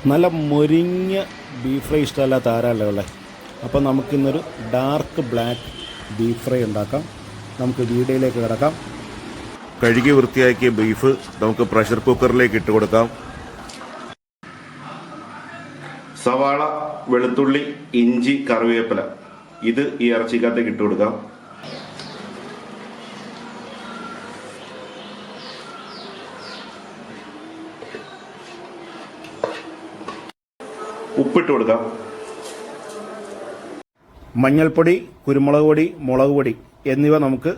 നല്ല മൊരിഞ്ഞ beef fry ഇഷ്ടമല്ലാത്ത ആരല്ലേ ഉള്ളത്. അപ്പോൾ നമുക്കിന്നൊരു ഡാർക്ക് ബ്ലാക്ക് ബീഫ് ഫ്രൈ ഉണ്ടാക്കാം. നമുക്ക് വീഡിയോയിലേക്ക് കിടക്കാം. കഴുകി വൃത്തിയാക്കിയ ബീഫ് നമുക്ക് പ്രഷർ കുക്കറിലേക്ക് ഇട്ട് കൊടുക്കാം. സവാള, വെളുത്തുള്ളി, ഇഞ്ചി, കറിവേപ്പില ഇത് ഈ ഇറച്ചിക്കകത്തേക്ക് ഇട്ട് കൊടുക്കാം. ഉപ്പിട്ട് കൊടുക്കാം. മഞ്ഞൾപ്പൊടി, കുരുമുളക് പൊടി, മുളക് പൊടി എന്നിവ നമുക്ക്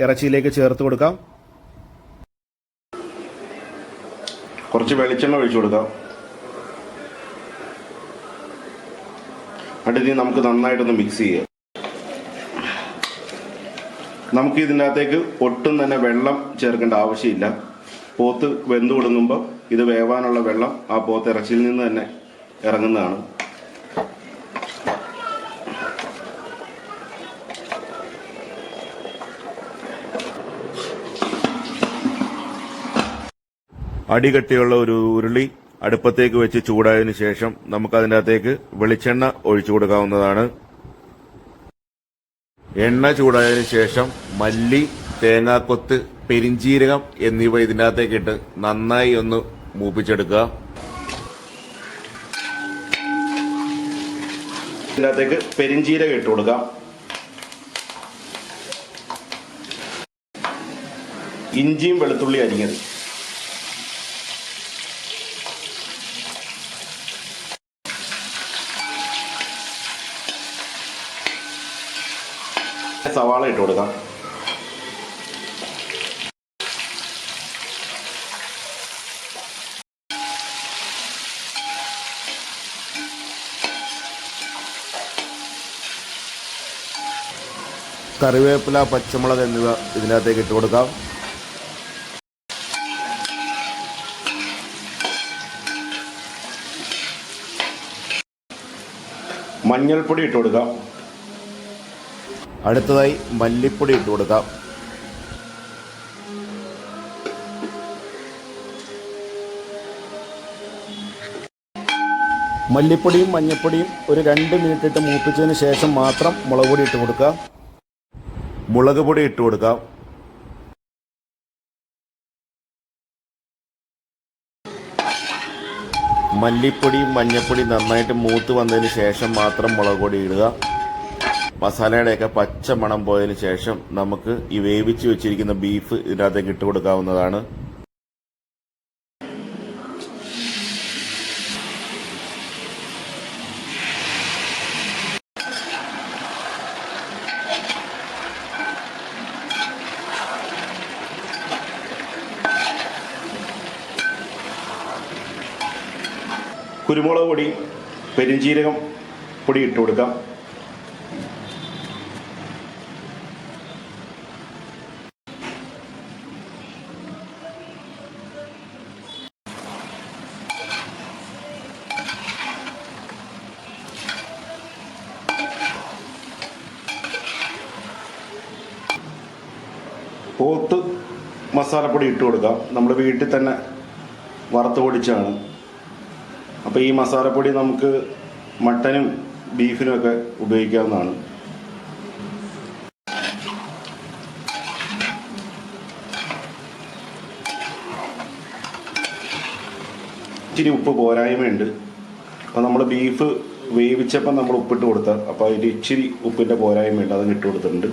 ഇറച്ചിയിലേക്ക് ചേർത്ത് കൊടുക്കാം. കുറച്ച് വെളിച്ചെണ്ണ ഒഴിച്ചു കൊടുക്കാം. അടുത്ത് നമുക്ക് നന്നായിട്ടൊന്ന് മിക്സ് ചെയ്യാം. നമുക്ക് ഇതിൻ്റെ അകത്തേക്ക് ഒട്ടും തന്നെ വെള്ളം ചേർക്കേണ്ട ആവശ്യമില്ല. പോത്ത് വെന്ത് കൊടുങ്ങുമ്പോൾ ഇത് വേവാനുള്ള വെള്ളം ആ പോത്ത് ഇറച്ചിയിൽ നിന്ന് തന്നെ ഇറങ്ങുന്നതാണ്. അടികട്ടിയുള്ള ഒരു ഉരുളി അടുപ്പത്തേക്ക് വെച്ച് ചൂടായതിനു ശേഷം നമുക്ക് അതിൻ്റെ അകത്തേക്ക് വെളിച്ചെണ്ണ ഒഴിച്ചു കൊടുക്കാവുന്നതാണ്. എണ്ണ ചൂടായതിനു ശേഷം മല്ലി, തേങ്ങാക്കൊത്ത്, പെരിഞ്ചീരകം എന്നിവ ഇതിൻ്റെ അകത്തേക്ക് ഇട്ട് നന്നായി ഒന്ന് മൂപ്പിച്ചെടുക്കുക. ഇതിൻ്റെ അകത്തേക്ക് പെരിഞ്ചീരകം ഇട്ട് കൊടുക്കാം. ഇഞ്ചിയും വെളുത്തുള്ളി അരിഞ്ഞത്, സവാള ഇട്ട് കൊടുക്കാം. കറിവേപ്പില, പച്ചമുളക് എന്നിവ ഇതിനകത്തേക്ക് ഇട്ട് കൊടുക്കാം. മഞ്ഞൾപ്പൊടി ഇട്ട് കൊടുക്കാം. അടുത്തതായി മല്ലിപ്പൊടി ഇട്ട് കൊടുക്കാം. മല്ലിപ്പൊടിയും മഞ്ഞൾപ്പൊടിയും ഒരു 2 മിനിറ്റ് ഇട്ട് മൂപ്പിച്ചതിന് ശേഷം മാത്രം മുളക് പൊടി ഇട്ട് കൊടുക്കുക. മുളക് പൊടി ഇട്ട് കൊടുക്കാം. മല്ലിപ്പൊടിയും മഞ്ഞൾപ്പൊടിയും നന്നായിട്ട് മൂത്ത് വന്നതിന് ശേഷം മാത്രം മുളക് പൊടി ഇടുക. മസാലയുടെയൊക്കെ പച്ച മണം പോയതിന് ശേഷം നമുക്ക് ഈ വേവിച്ച് വെച്ചിരിക്കുന്ന ബീഫ് ഇതിനകത്തേക്ക് ഇട്ട് കൊടുക്കാവുന്നതാണ്. കുരുമുളക് പൊടി, പെരിഞ്ചീരകം പൊടി ഇട്ട് കൊടുക്കാം. പോത്ത് മസാലപ്പൊടി ഇട്ട് കൊടുക്കാം. നമ്മൾ വീട്ടിൽ തന്നെ വറുത്ത് പൊടിച്ചാണ്. അപ്പോൾ ഈ മസാലപ്പൊടി നമുക്ക് മട്ടനും ബീഫിനുമൊക്കെ ഉപയോഗിക്കാവുന്നതാണ്. ഇച്ചിരി ഉപ്പ് പോരായ്മയുണ്ട്. അപ്പോൾ നമ്മൾ ബീഫ് വേവിച്ചപ്പം നമ്മൾ ഉപ്പിട്ട് കൊടുത്താൽ അപ്പോൾ അതിൽ ഇച്ചിരി ഉപ്പിൻ്റെ പോരായ്മയുണ്ട്, അതിന് ഇട്ട് കൊടുത്തിട്ടുണ്ട്.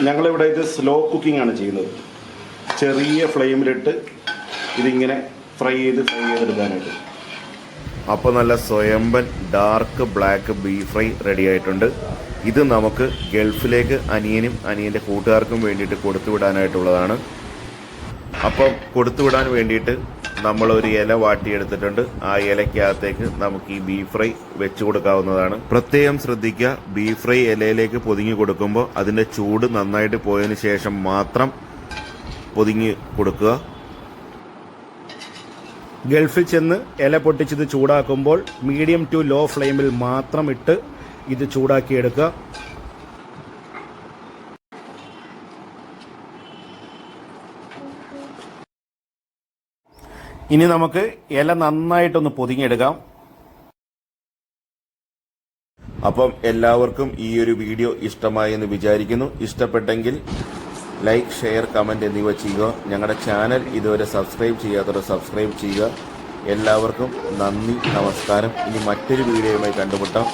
ഞങ്ങളിവിടെ ഇത് സ്ലോ കുക്കിംഗ് ആണ് ചെയ്യുന്നത്. ചെറിയ ഫ്ലെയിമിലിട്ട് ഇതിങ്ങനെ ഫ്രൈ ചെയ്തെടുക്കാനായിട്ട്. അപ്പോൾ നല്ല സ്വയംബൻ dark black beef fry ready ആയിട്ടുണ്ട്. ഇത് നമുക്ക് ഗൾഫിലേക്ക് അനിയനും അനിയൻ്റെ കൂട്ടുകാർക്കും വേണ്ടിയിട്ട് കൊടുത്തുവിടാനായിട്ടുള്ളതാണ്. അപ്പം കൊടുത്തുവിടാൻ വേണ്ടിയിട്ട് നമ്മളൊരു ഇല വാട്ടിയെടുത്തിട്ടുണ്ട്. ആ ഇലയ്ക്കകത്തേക്ക് നമുക്ക് ഈ ബീഫ് ഫ്രൈ വെച്ച് കൊടുക്കാവുന്നതാണ്. പ്രത്യേകം ശ്രദ്ധിക്കുക, ബീഫ് ഫ്രൈ ഇലയിലേക്ക് പൊതിഞ്ഞ് കൊടുക്കുമ്പോൾ അതിൻ്റെ ചൂട് നന്നായിട്ട് പോയതിന് ശേഷം മാത്രം പൊതിഞ്ഞ് കൊടുക്കുക. ഗൾഫിൽ ചെന്ന് ഇല പൊട്ടിച്ചത് ചൂടാക്കുമ്പോൾ മീഡിയം ടു ലോ ഫ്ലെയിമിൽ മാത്രം ഇട്ട് ഇത് ചൂടാക്കിയെടുക്കുക. ഇനി നമുക്ക് ഇല നന്നായിട്ടൊന്ന് പൊതിഞ്ഞെടുക്കാം. അപ്പം എല്ലാവർക്കും ഈ ഒരു വീഡിയോ ഇഷ്ടമായി എന്ന് വിചാരിക്കുന്നു. ഇഷ്ടപ്പെട്ടെങ്കിൽ ലൈക്ക്, ഷെയർ, കമൻറ്റ് എന്നിവ ചെയ്യുക. ഞങ്ങളുടെ ചാനൽ ഇതുവരെ സബ്സ്ക്രൈബ് ചെയ്യാത്തവർ സബ്സ്ക്രൈബ് ചെയ്യുക. എല്ലാവർക്കും നന്ദി, നമസ്കാരം. ഇനി മറ്റൊരു വീഡിയോയുമായി കണ്ടുമുട്ടാം.